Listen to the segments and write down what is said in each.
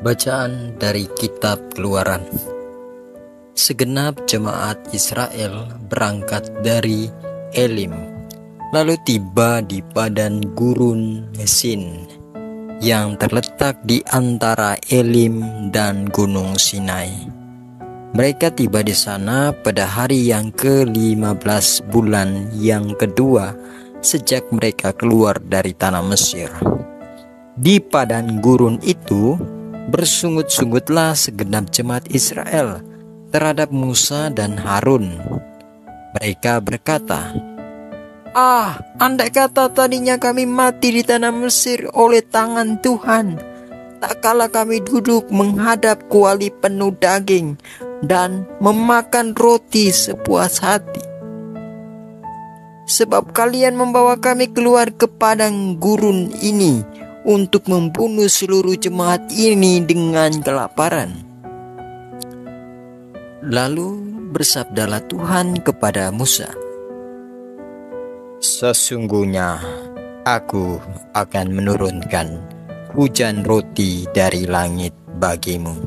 Bacaan dari Kitab Keluaran. Segenap jemaat Israel berangkat dari Elim, lalu tiba di padang gurun Sin yang terletak di antara Elim dan Gunung Sinai. Mereka tiba di sana pada hari yang ke-15 bulan yang kedua sejak mereka keluar dari tanah Mesir. Di padang gurun itu bersungut-sungutlah segenap jemaat Israel terhadap Musa dan Harun. Mereka berkata, andai kata tadinya kami mati di tanah Mesir oleh tangan Tuhan, tak kala kami duduk menghadap kuali penuh daging dan memakan roti sepuas hati. Sebab kalian membawa kami keluar ke padang gurun ini untuk membunuh seluruh jemaat ini dengan kelaparan. Lalu bersabdalah Tuhan kepada Musa, sesungguhnya aku akan menurunkan hujan roti dari langit bagimu.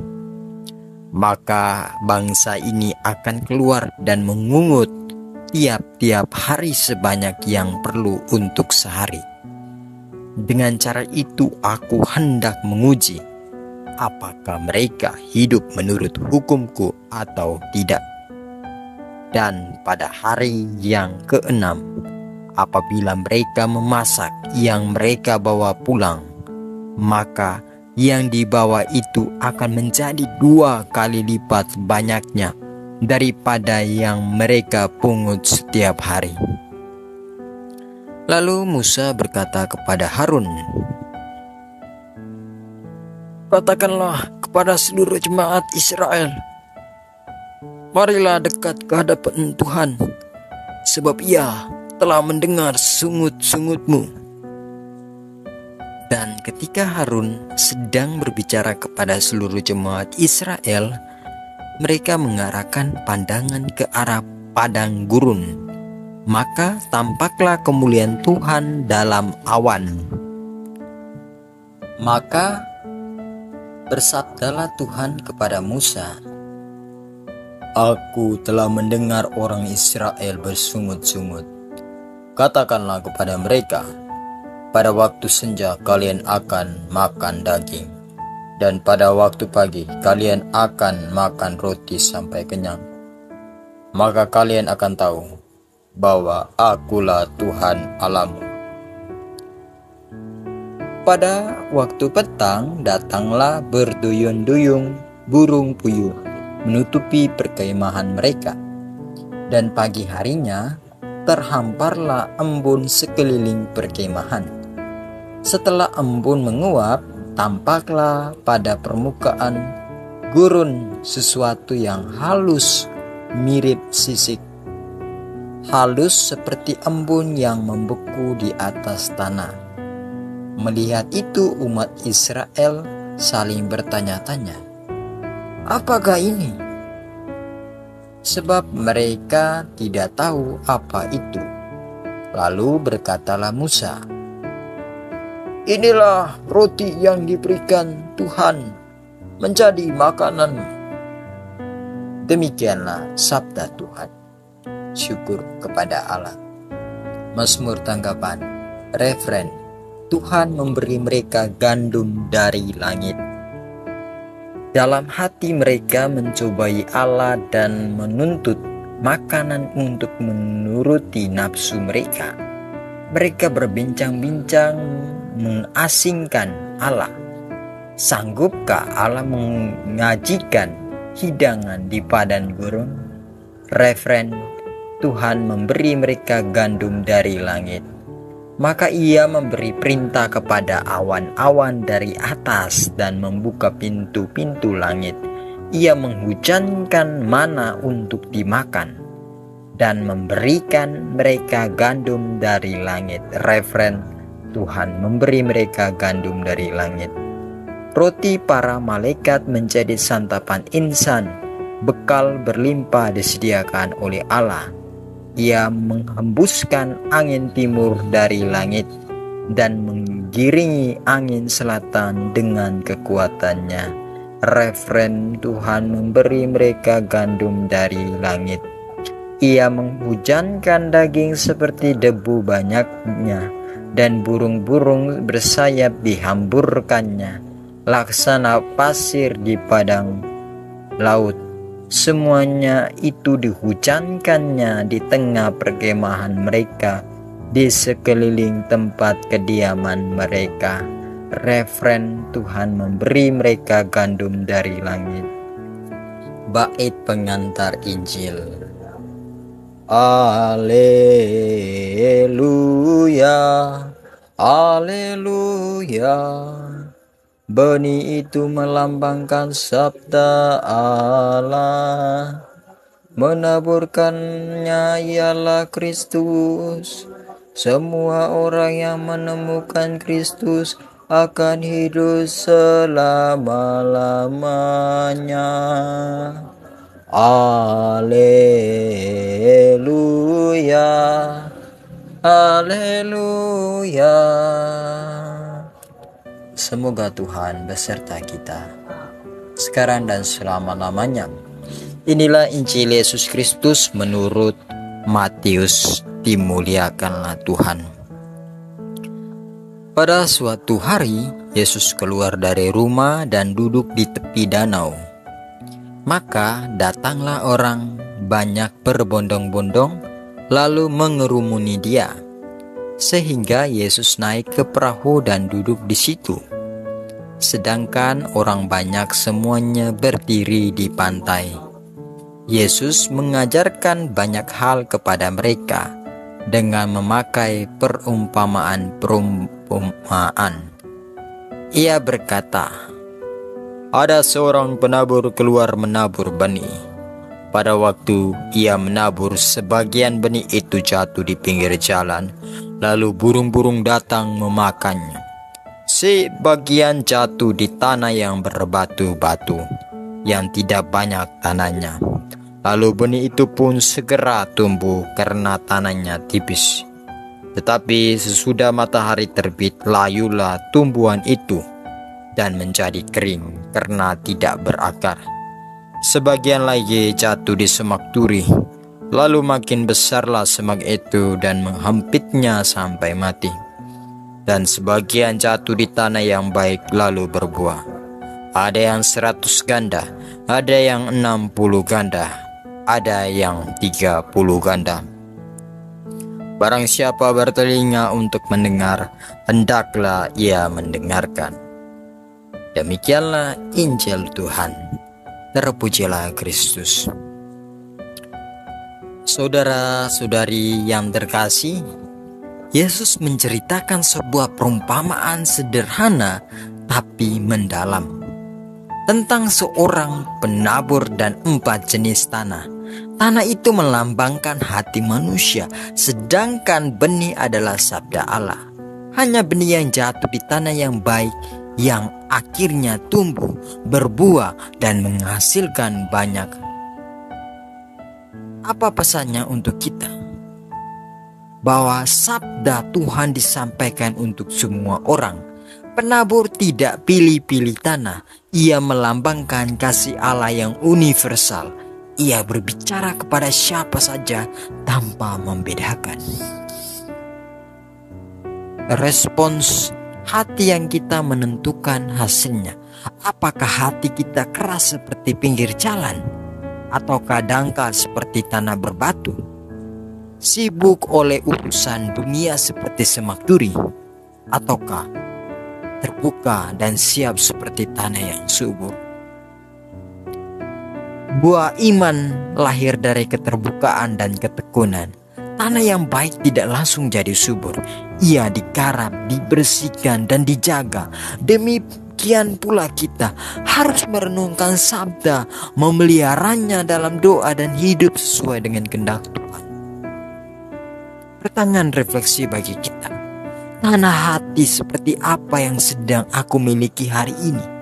Maka bangsa ini akan keluar dan mengungut tiap-tiap hari sebanyak yang perlu untuk sehari. Dengan cara itu aku hendak menguji apakah mereka hidup menurut hukumku atau tidak. Dan pada hari yang ke-6, apabila mereka memasak yang mereka bawa pulang, maka yang dibawa itu akan menjadi 2 kali lipat banyaknya daripada yang mereka pungut setiap hari. Lalu Musa berkata kepada Harun, katakanlah kepada seluruh jemaat Israel, marilah dekat ke hadapan Tuhan, sebab Ia telah mendengar sungut-sungutmu. Dan ketika Harun sedang berbicara kepada seluruh jemaat Israel, mereka mengarahkan pandangan ke arah padang gurun. Maka tampaklah kemuliaan Tuhan dalam awan. Maka bersabdalah Tuhan kepada Musa, aku telah mendengar orang Israel bersungut-sungut. Katakanlah kepada mereka, pada waktu senja kalian akan makan daging, dan pada waktu pagi kalian akan makan roti sampai kenyang. Maka kalian akan tahu bahwa akulah Tuhan Allahmu. Pada waktu petang datanglah berduyun-duyung burung puyuh menutupi perkemahan mereka, dan pagi harinya terhamparlah embun sekeliling perkemahan. Setelah embun menguap, tampaklah pada permukaan gurun sesuatu yang halus mirip sisik, halus seperti embun yang membeku di atas tanah. Melihat itu umat Israel saling bertanya-tanya, apakah ini? Sebab mereka tidak tahu apa itu. Lalu berkatalah Musa, inilah roti yang diberikan Tuhan menjadi makanan. Demikianlah sabda Tuhan. Syukur kepada Allah. Mazmur tanggapan. Refren, Tuhan memberi mereka gandum dari langit. Dalam hati mereka mencobai Allah dan menuntut makanan untuk menuruti nafsu mereka. Mereka berbincang-bincang mengasingkan Allah. Sanggupkah Allah mengajikan hidangan di padang gurun? Refren, Tuhan memberi mereka gandum dari langit. Maka Ia memberi perintah kepada awan-awan dari atas dan membuka pintu-pintu langit. Ia menghujankan mana untuk dimakan dan memberikan mereka gandum dari langit. Refren, Tuhan memberi mereka gandum dari langit. Roti para malaikat menjadi santapan insan, bekal berlimpah disediakan oleh Allah. Ia menghembuskan angin timur dari langit dan menggiringi angin selatan dengan kekuatannya. Referen Tuhan memberi mereka gandum dari langit. Ia menghujankan daging seperti debu banyaknya, dan burung-burung bersayap dihamburkannya, laksana pasir di padang laut. Semuanya itu dihujankannya di tengah perkemahan mereka, di sekeliling tempat kediaman mereka. Referen Tuhan memberi mereka gandum dari langit. Bait pengantar Injil. Haleluya, haleluya. Benih itu melambangkan sabda Allah. Menaburkannya ialah Kristus. Semua orang yang menemukan Kristus akan hidup selama-lamanya. Haleluya, haleluya. Semoga Tuhan beserta kita sekarang dan selama-lamanya. Inilah Injil Yesus Kristus menurut Matius. Dimuliakanlah Tuhan. Pada suatu hari, Yesus keluar dari rumah dan duduk di tepi danau. Maka datanglah orang banyak berbondong-bondong, lalu mengerumuni dia, sehingga Yesus naik ke perahu dan duduk di situ. Sedangkan orang banyak semuanya berdiri di pantai. Yesus mengajarkan banyak hal kepada mereka dengan memakai perumpamaan. Ia berkata, ada seorang penabur keluar menabur benih. Pada waktu ia menabur, sebagian benih itu jatuh di pinggir jalan, lalu burung-burung datang memakannya. Sebagian jatuh di tanah yang berbatu-batu, yang tidak banyak tanahnya. Lalu benih itu pun segera tumbuh karena tanahnya tipis. Tetapi sesudah matahari terbit, layulah tumbuhan itu dan menjadi kering karena tidak berakar. Sebagian lagi jatuh di semak duri, lalu makin besarlah semak itu dan menghempitnya sampai mati. Dan sebagian jatuh di tanah yang baik lalu berbuah. Ada yang 100 ganda, ada yang 60 ganda, ada yang 30 ganda. Barang siapa bertelinga untuk mendengar, hendaklah ia mendengarkan. Demikianlah Injil Tuhan. Terpujilah Kristus. Saudara-saudari yang terkasih, Yesus menceritakan sebuah perumpamaan sederhana tapi mendalam tentang seorang penabur dan 4 jenis tanah. Tanah itu melambangkan hati manusia, sedangkan benih adalah sabda Allah. Hanya benih yang jatuh di tanah yang baik yang akhirnya tumbuh, berbuah, dan menghasilkan banyak. Apa pesannya untuk kita? Bahwa sabda Tuhan disampaikan untuk semua orang. Penabur tidak pilih-pilih tanah. Ia melambangkan kasih Allah yang universal. Ia berbicara kepada siapa saja tanpa membedakan. Respons hati yang kita menentukan hasilnya. Apakah hati kita keras seperti pinggir jalan, ataukah dangkal seperti tanah berbatu? Sibuk oleh urusan dunia seperti semak duri, ataukah terbuka dan siap seperti tanah yang subur? Buah iman lahir dari keterbukaan dan ketekunan. Tanah yang baik tidak langsung jadi subur. Ia digarap, dibersihkan, dan dijaga. Demikian pula kita harus merenungkan sabda, memeliharanya dalam doa dan hidup sesuai dengan kehendak Tuhan. Pertanyaan refleksi bagi kita. Tanah hati seperti apa yang sedang aku miliki hari ini?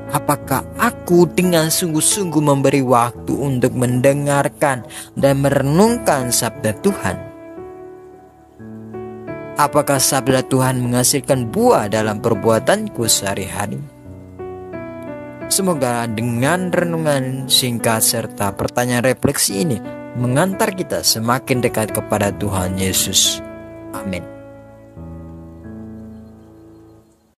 Apakah aku dengan sungguh-sungguh memberi waktu untuk mendengarkan dan merenungkan sabda Tuhan? Apakah sabda Tuhan menghasilkan buah dalam perbuatanku sehari-hari? Semoga dengan renungan singkat serta pertanyaan refleksi ini mengantar kita semakin dekat kepada Tuhan Yesus. Amin.